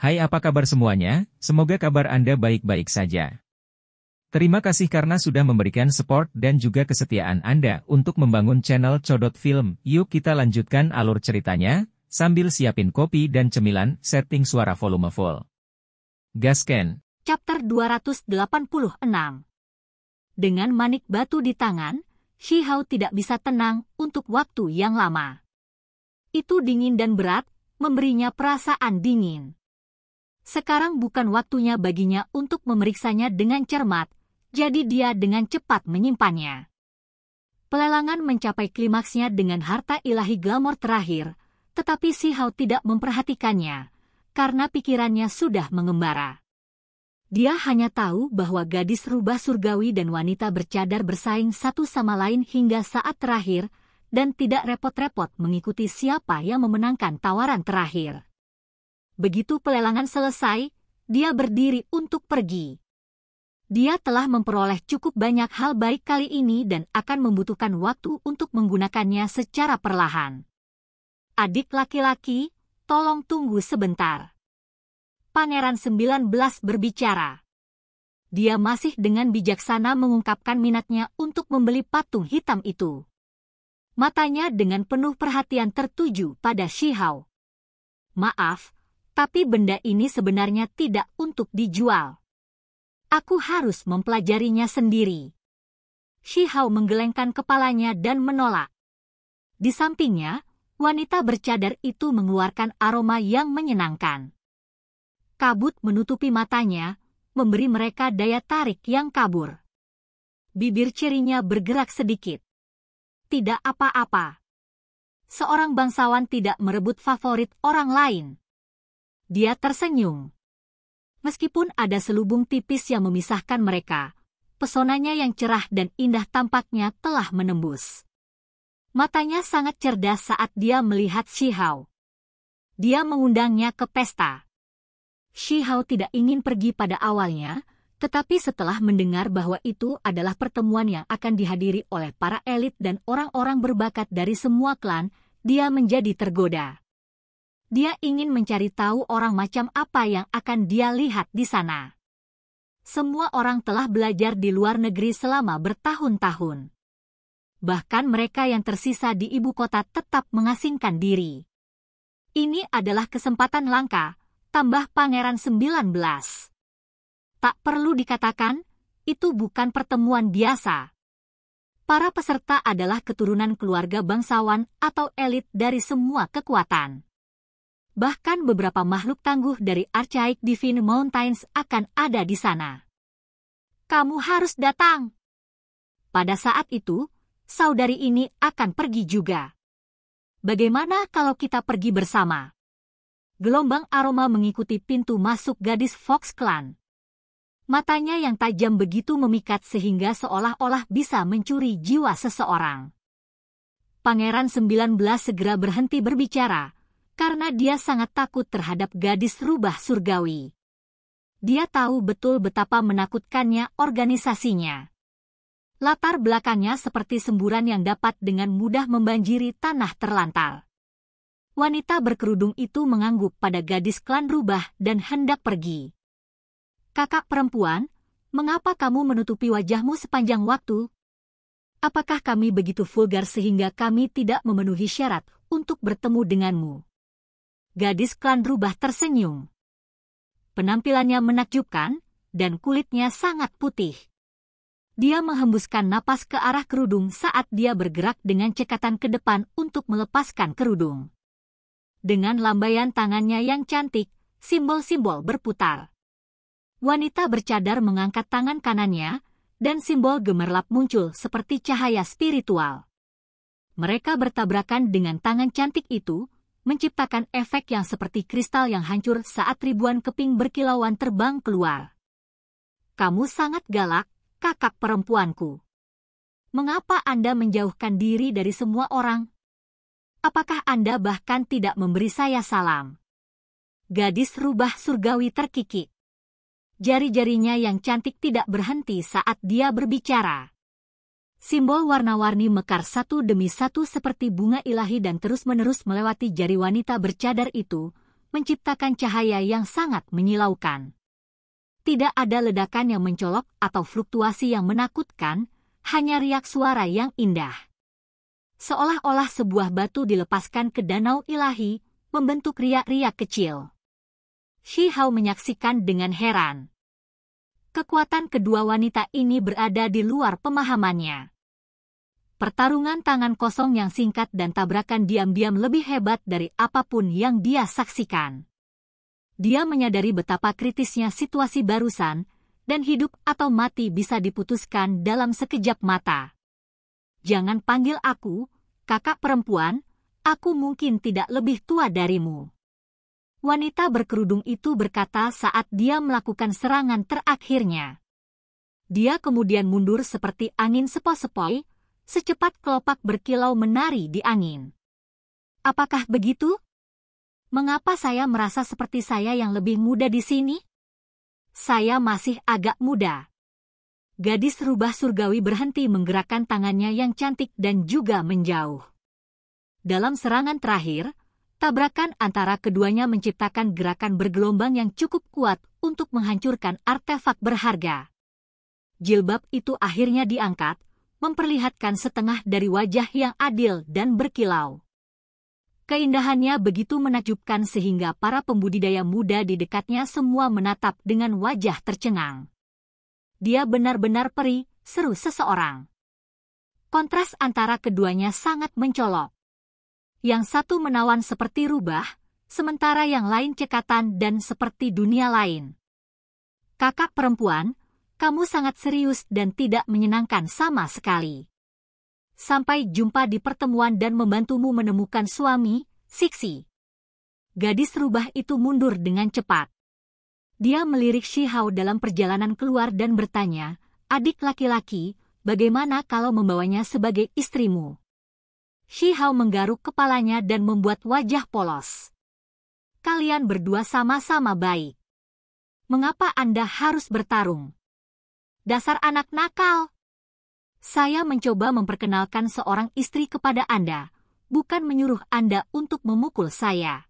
Hai, apa kabar semuanya? Semoga kabar Anda baik-baik saja. Terima kasih karena sudah memberikan support dan juga kesetiaan Anda untuk membangun channel Codot Film. Yuk kita lanjutkan alur ceritanya, sambil siapin kopi dan cemilan, setting suara volume full. Gasken. Chapter 286. Dengan manik batu di tangan, Shihao tidak bisa tenang untuk waktu yang lama. Itu dingin dan berat, memberinya perasaan dingin. Sekarang bukan waktunya baginya untuk memeriksanya dengan cermat, jadi dia dengan cepat menyimpannya. Pelelangan mencapai klimaksnya dengan harta ilahi glamor terakhir, tetapi Shihao tidak memperhatikannya, karena pikirannya sudah mengembara. Dia hanya tahu bahwa gadis rubah surgawi dan wanita bercadar bersaing satu sama lain hingga saat terakhir, dan tidak repot-repot mengikuti siapa yang memenangkan tawaran terakhir. Begitu pelelangan selesai, dia berdiri untuk pergi. Dia telah memperoleh cukup banyak hal baik kali ini dan akan membutuhkan waktu untuk menggunakannya secara perlahan. Adik laki-laki, tolong tunggu sebentar. Pangeran 19 berbicara. Dia masih dengan bijaksana mengungkapkan minatnya untuk membeli patung hitam itu. Matanya dengan penuh perhatian tertuju pada Shihao. Maaf, tapi benda ini sebenarnya tidak untuk dijual. Aku harus mempelajarinya sendiri. Shihao menggelengkan kepalanya dan menolak. Di sampingnya, wanita bercadar itu mengeluarkan aroma yang menyenangkan. Kabut menutupi matanya, memberi mereka daya tarik yang kabur. Bibir cirinya bergerak sedikit. Tidak apa-apa. Seorang bangsawan tidak merebut favorit orang lain. Dia tersenyum. Meskipun ada selubung tipis yang memisahkan mereka, pesonanya yang cerah dan indah tampaknya telah menembus. Matanya sangat cerdas saat dia melihat Shihao. Dia mengundangnya ke pesta. Shihao tidak ingin pergi pada awalnya, tetapi setelah mendengar bahwa itu adalah pertemuan yang akan dihadiri oleh para elit dan orang-orang berbakat dari semua klan, dia menjadi tergoda. Dia ingin mencari tahu orang macam apa yang akan dia lihat di sana. Semua orang telah belajar di luar negeri selama bertahun-tahun. Bahkan mereka yang tersisa di ibu kota tetap mengasingkan diri. Ini adalah kesempatan langka, tambah Pangeran 19. Tak perlu dikatakan, itu bukan pertemuan biasa. Para peserta adalah keturunan keluarga bangsawan atau elit dari semua kekuatan. Bahkan beberapa makhluk tangguh dari Archaic Divine Mountains akan ada di sana. Kamu harus datang. Pada saat itu, saudari ini akan pergi juga. Bagaimana kalau kita pergi bersama? Gelombang aroma mengikuti pintu masuk gadis Fox Clan. Matanya yang tajam begitu memikat sehingga seolah-olah bisa mencuri jiwa seseorang. Pangeran 19 segera berhenti berbicara, karena dia sangat takut terhadap gadis rubah surgawi. Dia tahu betul betapa menakutkannya organisasinya. Latar belakangnya seperti semburan yang dapat dengan mudah membanjiri tanah terlantar. Wanita berkerudung itu mengangguk pada gadis klan rubah dan hendak pergi. Kakak perempuan, mengapa kamu menutupi wajahmu sepanjang waktu? Apakah kami begitu vulgar sehingga kami tidak memenuhi syarat untuk bertemu denganmu? Gadis klan rubah tersenyum. Penampilannya menakjubkan, dan kulitnya sangat putih. Dia menghembuskan napas ke arah kerudung saat dia bergerak dengan cekatan ke depan untuk melepaskan kerudung. Dengan lambaian tangannya yang cantik, simbol-simbol berputar. Wanita bercadar mengangkat tangan kanannya, dan simbol gemerlap muncul seperti cahaya spiritual. Mereka bertabrakan dengan tangan cantik itu, menciptakan efek yang seperti kristal yang hancur saat ribuan keping berkilauan terbang keluar. Kamu sangat galak, kakak perempuanku. Mengapa Anda menjauhkan diri dari semua orang? Apakah Anda bahkan tidak memberi saya salam? Gadis rubah surgawi terkikik. Jari-jarinya yang cantik tidak berhenti saat dia berbicara. Simbol warna-warni mekar satu demi satu seperti bunga ilahi dan terus-menerus melewati jari wanita bercadar itu, menciptakan cahaya yang sangat menyilaukan. Tidak ada ledakan yang mencolok atau fluktuasi yang menakutkan, hanya riak suara yang indah. Seolah-olah sebuah batu dilepaskan ke danau ilahi, membentuk riak-riak kecil. Shi Hao menyaksikan dengan heran. Kekuatan kedua wanita ini berada di luar pemahamannya. Pertarungan tangan kosong yang singkat dan tabrakan diam-diam lebih hebat dari apapun yang dia saksikan. Dia menyadari betapa kritisnya situasi barusan, dan hidup atau mati bisa diputuskan dalam sekejap mata. Jangan panggil aku, kakak perempuan, aku mungkin tidak lebih tua darimu. Wanita berkerudung itu berkata saat dia melakukan serangan terakhirnya. Dia kemudian mundur seperti angin sepoi-sepoi, secepat kelopak berkilau menari di angin. Apakah begitu? Mengapa saya merasa seperti saya yang lebih muda di sini? Saya masih agak muda. Gadis rubah surgawi berhenti menggerakkan tangannya yang cantik dan juga menjauh. Dalam serangan terakhir, tabrakan antara keduanya menciptakan gerakan bergelombang yang cukup kuat untuk menghancurkan artefak berharga. Jilbab itu akhirnya diangkat, memperlihatkan setengah dari wajah yang adil dan berkilau. Keindahannya begitu menakjubkan sehingga para pembudidaya muda di dekatnya semua menatap dengan wajah tercengang. Dia benar-benar peri, seru seseorang. Kontras antara keduanya sangat mencolok. Yang satu menawan seperti rubah, sementara yang lain cekatan dan seperti dunia lain. Kakak perempuan, kamu sangat serius dan tidak menyenangkan sama sekali. Sampai jumpa di pertemuan dan membantumu menemukan suami, Sixi. Gadis rubah itu mundur dengan cepat. Dia melirik Shi Hao dalam perjalanan keluar dan bertanya, adik laki-laki, bagaimana kalau membawanya sebagai istrimu? Shi Hao menggaruk kepalanya dan membuat wajah polos. Kalian berdua sama-sama baik. Mengapa Anda harus bertarung? Dasar anak nakal. Saya mencoba memperkenalkan seorang istri kepada Anda, bukan menyuruh Anda untuk memukul saya.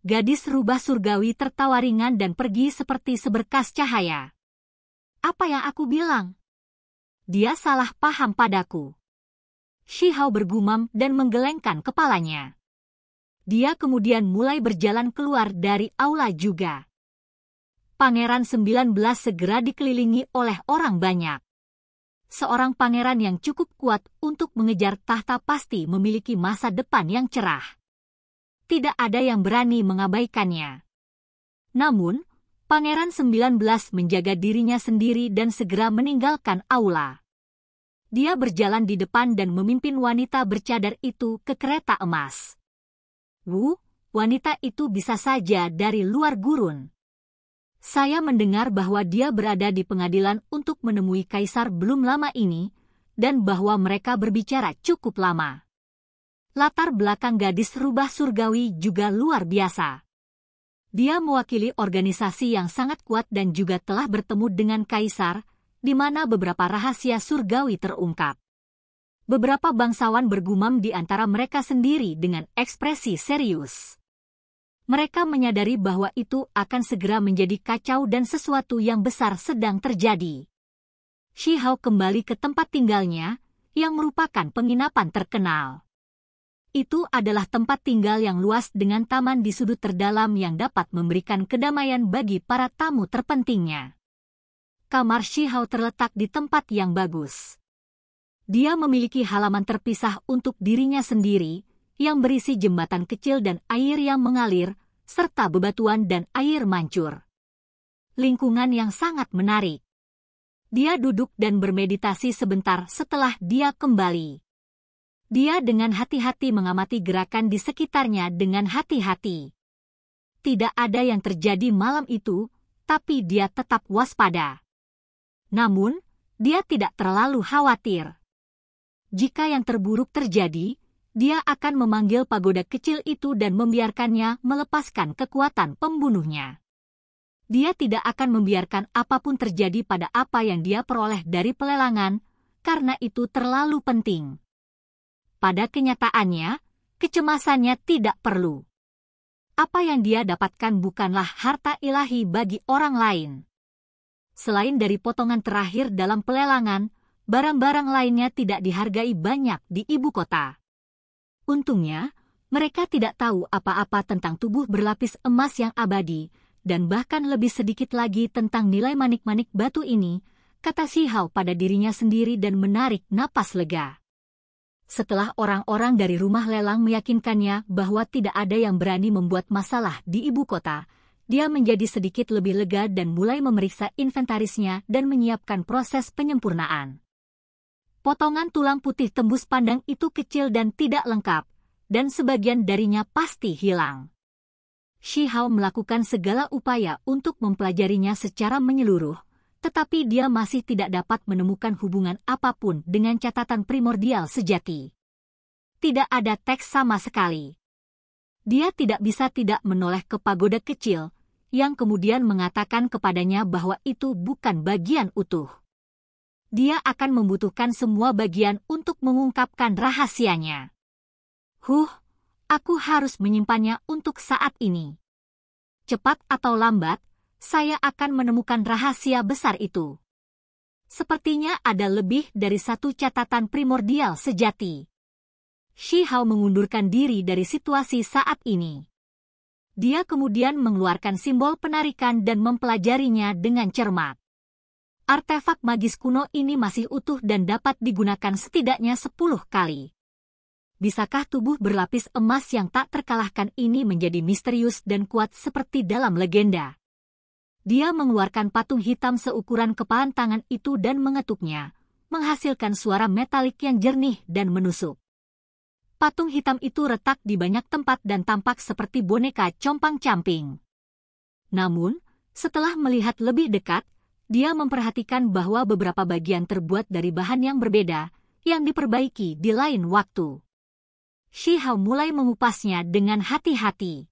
Gadis rubah surgawi tertawa ringan dan pergi seperti seberkas cahaya. Apa yang aku bilang? Dia salah paham padaku. Shi Hao bergumam dan menggelengkan kepalanya. Dia kemudian mulai berjalan keluar dari aula juga. Pangeran 19 segera dikelilingi oleh orang banyak. Seorang pangeran yang cukup kuat untuk mengejar tahta pasti memiliki masa depan yang cerah. Tidak ada yang berani mengabaikannya. Namun, Pangeran 19 menjaga dirinya sendiri dan segera meninggalkan aula. Dia berjalan di depan dan memimpin wanita bercadar itu ke kereta emas. Wanita itu bisa saja dari luar gurun. Saya mendengar bahwa dia berada di pengadilan untuk menemui kaisar belum lama ini, dan bahwa mereka berbicara cukup lama. Latar belakang gadis rubah surgawi juga luar biasa. Dia mewakili organisasi yang sangat kuat dan juga telah bertemu dengan kaisar, di mana beberapa rahasia surgawi terungkap. Beberapa bangsawan bergumam di antara mereka sendiri dengan ekspresi serius. Mereka menyadari bahwa itu akan segera menjadi kacau dan sesuatu yang besar sedang terjadi. Shi Hao kembali ke tempat tinggalnya, yang merupakan penginapan terkenal. Itu adalah tempat tinggal yang luas dengan taman di sudut terdalam yang dapat memberikan kedamaian bagi para tamu terpentingnya. Kamar Shi Hao terletak di tempat yang bagus. Dia memiliki halaman terpisah untuk dirinya sendiri, yang berisi jembatan kecil dan air yang mengalir, serta bebatuan dan air mancur. Lingkungan yang sangat menarik. Dia duduk dan bermeditasi sebentar setelah dia kembali. Dia dengan hati-hati mengamati gerakan di sekitarnya dengan hati-hati. Tidak ada yang terjadi malam itu, tapi dia tetap waspada. Namun, dia tidak terlalu khawatir. Jika yang terburuk terjadi, dia akan memanggil pagoda kecil itu dan membiarkannya melepaskan kekuatan pembunuhnya. Dia tidak akan membiarkan apapun terjadi pada apa yang dia peroleh dari pelelangan, karena itu terlalu penting. Pada kenyataannya, kecemasannya tidak perlu. apa yang dia dapatkan bukanlah harta ilahi bagi orang lain. Selain dari potongan terakhir dalam pelelangan, barang-barang lainnya tidak dihargai banyak di ibu kota. Untungnya, mereka tidak tahu apa-apa tentang tubuh berlapis emas yang abadi, dan bahkan lebih sedikit lagi tentang nilai manik-manik batu ini, kata Shi Hao pada dirinya sendiri dan menarik napas lega. Setelah orang-orang dari rumah lelang meyakinkannya bahwa tidak ada yang berani membuat masalah di ibu kota, dia menjadi sedikit lebih lega dan mulai memeriksa inventarisnya dan menyiapkan proses penyempurnaan. Potongan tulang putih tembus pandang itu kecil dan tidak lengkap, dan sebagian darinya pasti hilang. Shi Hao melakukan segala upaya untuk mempelajarinya secara menyeluruh, tetapi dia masih tidak dapat menemukan hubungan apapun dengan catatan primordial sejati. Tidak ada teks sama sekali. Dia tidak bisa tidak menoleh ke pagoda kecil, yang kemudian mengatakan kepadanya bahwa itu bukan bagian utuh. Dia akan membutuhkan semua bagian untuk mengungkapkan rahasianya. Aku harus menyimpannya untuk saat ini. Cepat atau lambat, saya akan menemukan rahasia besar itu. Sepertinya ada lebih dari satu catatan primordial sejati. Shi Hao mengundurkan diri dari situasi saat ini. Dia kemudian mengeluarkan simbol penarikan dan mempelajarinya dengan cermat. Artefak magis kuno ini masih utuh dan dapat digunakan setidaknya 10 kali. Bisakah tubuh berlapis emas yang tak terkalahkan ini menjadi misterius dan kuat seperti dalam legenda? Dia mengeluarkan patung hitam seukuran kepalan tangan itu dan mengetuknya, menghasilkan suara metalik yang jernih dan menusuk. Patung hitam itu retak di banyak tempat dan tampak seperti boneka compang-camping. Namun, setelah melihat lebih dekat, dia memperhatikan bahwa beberapa bagian terbuat dari bahan yang berbeda, yang diperbaiki di lain waktu. Shi Hao mulai mengupasnya dengan hati-hati.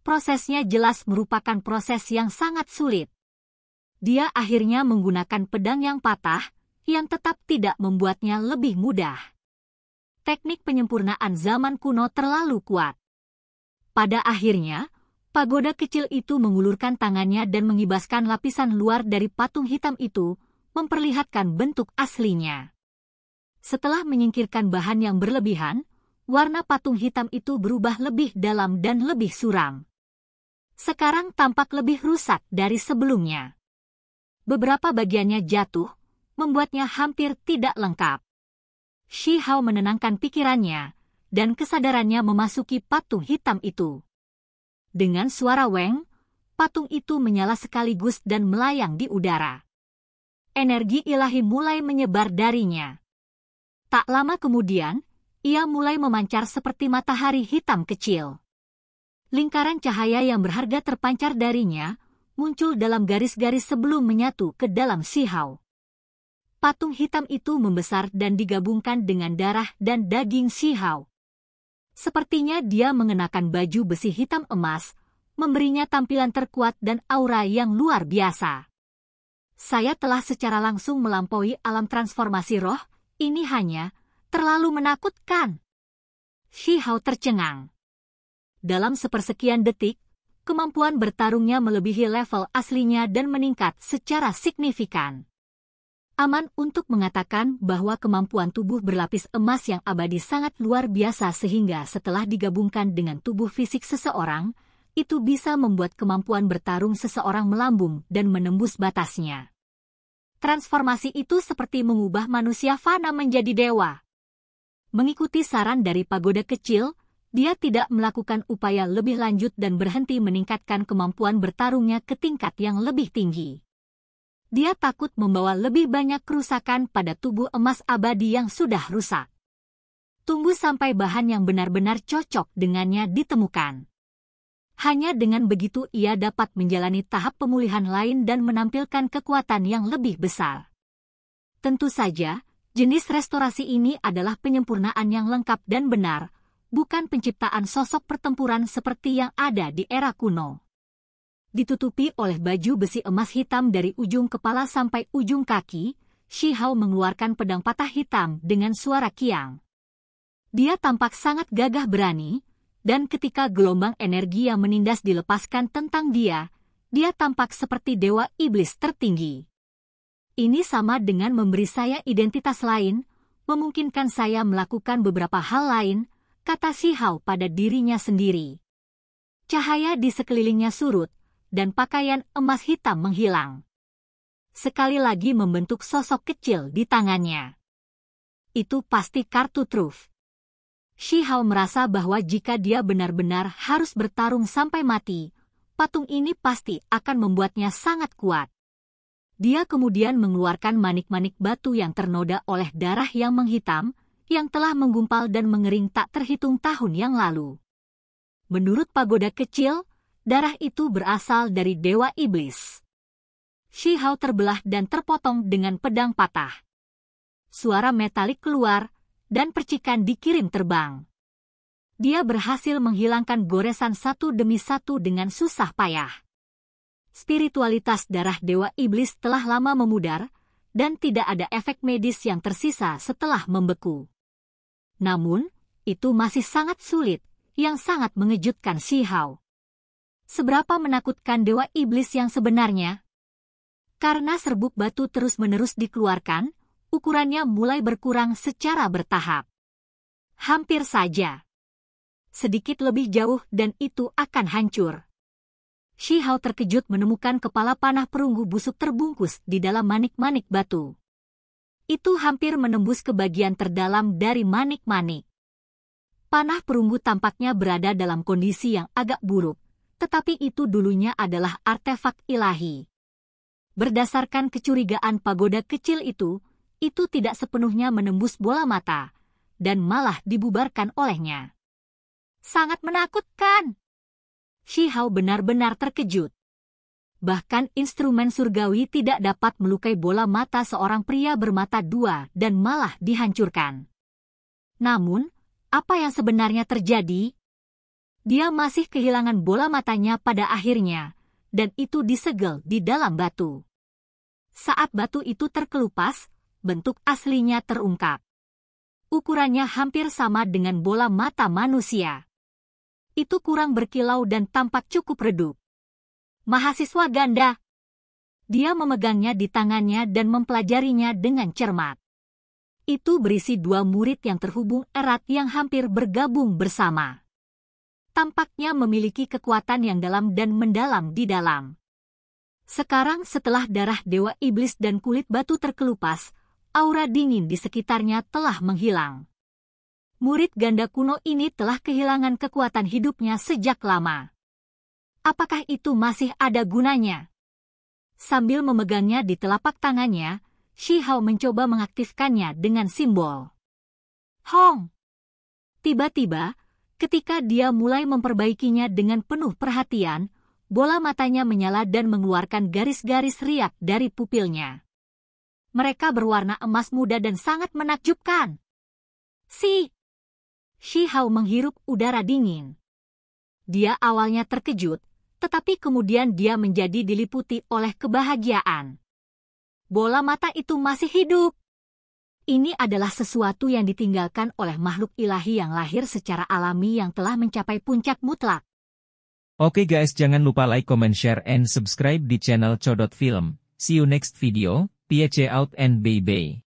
Prosesnya jelas merupakan proses yang sangat sulit. Dia akhirnya menggunakan pedang yang patah, yang tetap tidak membuatnya lebih mudah. Teknik penyempurnaan zaman kuno terlalu kuat. Pada akhirnya, pagoda kecil itu mengulurkan tangannya dan mengibaskan lapisan luar dari patung hitam itu, memperlihatkan bentuk aslinya. Setelah menyingkirkan bahan yang berlebihan, warna patung hitam itu berubah lebih dalam dan lebih suram. Sekarang tampak lebih rusak dari sebelumnya. Beberapa bagiannya jatuh, membuatnya hampir tidak lengkap. Shi Hao menenangkan pikirannya, dan kesadarannya memasuki patung hitam itu. Dengan suara weng, patung itu menyala sekaligus dan melayang di udara. Energi ilahi mulai menyebar darinya. Tak lama kemudian, ia mulai memancar seperti matahari hitam kecil. Lingkaran cahaya yang berharga terpancar darinya, muncul dalam garis-garis sebelum menyatu ke dalam Shi Hao. Patung hitam itu membesar dan digabungkan dengan darah dan daging Shi Hao. Sepertinya dia mengenakan baju besi hitam emas, memberinya tampilan terkuat dan aura yang luar biasa. Saya telah secara langsung melampaui alam transformasi roh, ini hanya terlalu menakutkan. Shi Hao tercengang. Dalam sepersekian detik, kemampuan bertarungnya melebihi level aslinya dan meningkat secara signifikan. Aman untuk mengatakan bahwa kemampuan tubuh berlapis emas yang abadi sangat luar biasa sehingga setelah digabungkan dengan tubuh fisik seseorang, itu bisa membuat kemampuan bertarung seseorang melambung dan menembus batasnya. Transformasi itu seperti mengubah manusia fana menjadi dewa. Mengikuti saran dari pagoda kecil, dia tidak melakukan upaya lebih lanjut dan berhenti meningkatkan kemampuan bertarungnya ke tingkat yang lebih tinggi. Dia takut membawa lebih banyak kerusakan pada tubuh emas abadi yang sudah rusak. Tunggu sampai bahan yang benar-benar cocok dengannya ditemukan. Hanya dengan begitu ia dapat menjalani tahap pemulihan lain dan menampilkan kekuatan yang lebih besar. Tentu saja, jenis restorasi ini adalah penyempurnaan yang lengkap dan benar, bukan penciptaan sosok pertempuran seperti yang ada di era kuno. Ditutupi oleh baju besi emas hitam dari ujung kepala sampai ujung kaki, Shi Hao mengeluarkan pedang patah hitam dengan suara kiang. Dia tampak sangat gagah berani, dan ketika gelombang energi yang menindas dilepaskan tentang dia tampak seperti dewa iblis tertinggi. Ini sama dengan memberi saya identitas lain, memungkinkan saya melakukan beberapa hal lain, kata Shi Hao pada dirinya sendiri. Cahaya di sekelilingnya surut, dan pakaian emas hitam menghilang. Sekali lagi membentuk sosok kecil di tangannya. Itu pasti kartu truf. Shi Hao merasa bahwa jika dia benar-benar harus bertarung sampai mati, patung ini pasti akan membuatnya sangat kuat. Dia kemudian mengeluarkan manik-manik batu yang ternoda oleh darah yang menghitam, yang telah menggumpal dan mengering tak terhitung tahun yang lalu. Menurut pagoda kecil, darah itu berasal dari dewa iblis. Shi Hao terbelah dan terpotong dengan pedang patah. Suara metalik keluar, dan percikan dikirim terbang. Dia berhasil menghilangkan goresan satu demi satu dengan susah payah. Spiritualitas darah dewa iblis telah lama memudar, dan tidak ada efek medis yang tersisa setelah membeku. Namun, itu masih sangat sulit, yang sangat mengejutkan Shi Hao. Seberapa menakutkan dewa iblis yang sebenarnya? Karena serbuk batu terus-menerus dikeluarkan, ukurannya mulai berkurang secara bertahap. Hampir saja. Sedikit lebih jauh dan itu akan hancur. Shi Hao terkejut menemukan kepala panah perunggu busuk terbungkus di dalam manik-manik batu. Itu hampir menembus ke bagian terdalam dari manik-manik. Panah perunggu tampaknya berada dalam kondisi yang agak buruk, tetapi itu dulunya adalah artefak ilahi. Berdasarkan kecurigaan pagoda kecil itu tidak sepenuhnya menembus bola mata, dan malah dibubarkan olehnya. Sangat menakutkan. Shi Hao benar-benar terkejut. Bahkan instrumen surgawi tidak dapat melukai bola mata seorang pria bermata dua dan malah dihancurkan. Namun, apa yang sebenarnya terjadi? Dia masih kehilangan bola matanya pada akhirnya, dan itu disegel di dalam batu. Saat batu itu terkelupas, bentuk aslinya terungkap. Ukurannya hampir sama dengan bola mata manusia. Itu kurang berkilau dan tampak cukup redup. Mahasiswa ganda. Dia memegangnya di tangannya dan mempelajarinya dengan cermat. Itu berisi dua murid yang terhubung erat yang hampir bergabung bersama. Tampaknya memiliki kekuatan yang dalam dan mendalam di dalam. Sekarang setelah darah dewa iblis dan kulit batu terkelupas, aura dingin di sekitarnya telah menghilang. Murid ganda kuno ini telah kehilangan kekuatan hidupnya sejak lama. Apakah itu masih ada gunanya? Sambil memegangnya di telapak tangannya, Shi Hao mencoba mengaktifkannya dengan simbol Hong. Tiba-tiba, ketika dia mulai memperbaikinya dengan penuh perhatian, bola matanya menyala dan mengeluarkan garis-garis riak dari pupilnya. Mereka berwarna emas muda dan sangat menakjubkan. Shi Hao menghirup udara dingin. Dia awalnya terkejut, tetapi kemudian dia menjadi diliputi oleh kebahagiaan. Bola mata itu masih hidup. Ini adalah sesuatu yang ditinggalkan oleh makhluk ilahi yang lahir secara alami yang telah mencapai puncak mutlak. Oke guys, jangan lupa like, comment, share, and subscribe di channel Codot Film. See you next video. Peace out and bye-bye.